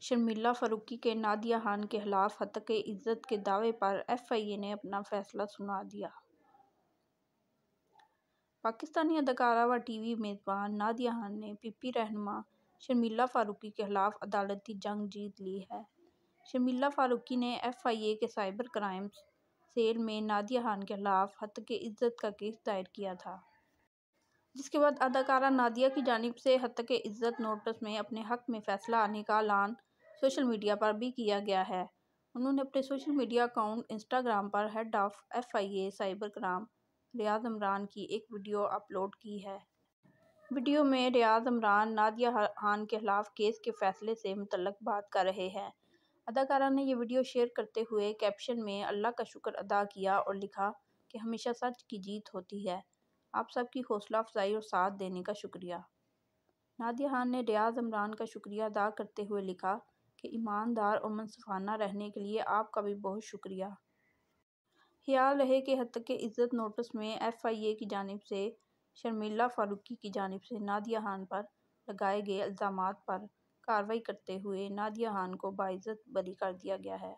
شرمیلا فاروقی کے نادیہ خان کے خلاف ہتک عزت کے دعوے پر ایف آئی اے نے اپنا فیصلہ سنا دیا۔ پاکستانی اداکارہ و ٹی وی میزبان نادیہ خان نے پی پی رہنما شرمیلا فاروقی کے خلاف عدالتی جنگ جیت لی ہے۔ شرمیلا فاروقی نے ایف آئی اے کے سائبر کرائمز سیل میں نادیہ خان کے خلاف ہتک عزت کا کیس دائر کیا تھا، جس کے بعد اداکارہ نادیہ کی جانب سے ہتک عزت نوٹس میں اپنے حق میں فیصلہ آنے کا اعلان سوشل میڈیا پر بھی کیا گیا ہے۔ انہوں نے اپنے سوشل میڈیا اکاؤنٹ انسٹاگرام پر head of F I A cyber crime Riaz Imran کی ایک ویڈیو اپلوڈ کی ہے۔ ویڈیو میں ریاض عمران نادیہ خان کے خلاف کیس کے فیصلے سے متعلق بات کر رہے ہیں۔ اداکارہ نے یہ ویڈیو شیئر کرتے ہوئے کیپشن میں اللہ کا شکر ادا کیا اور لکھا کہ ہمیشہ سچ کی جیت ہوتی ہے، آپ سب کی حوصلہ افزائی اور ساتھ دینے کا شکریہ۔ نادیہ خان نے ریاض عمران کا شکریہ ادا کرتے ہوئے لکھا کہ ایماندار اور منصفانہ رہنے کے لیے آپ کا بھی بہت شکریہ۔ خیال رہے کہ ہتک عزت نوٹس میں ایف آئی اے کی جانب سے شرمیلا فاروقی کی جانب سے نادیہ خان پر لگائے گئے الزامات پر کارروائی کرتے ہوئے نادیہ خان کو باعزت بری کر دیا گیا ہے۔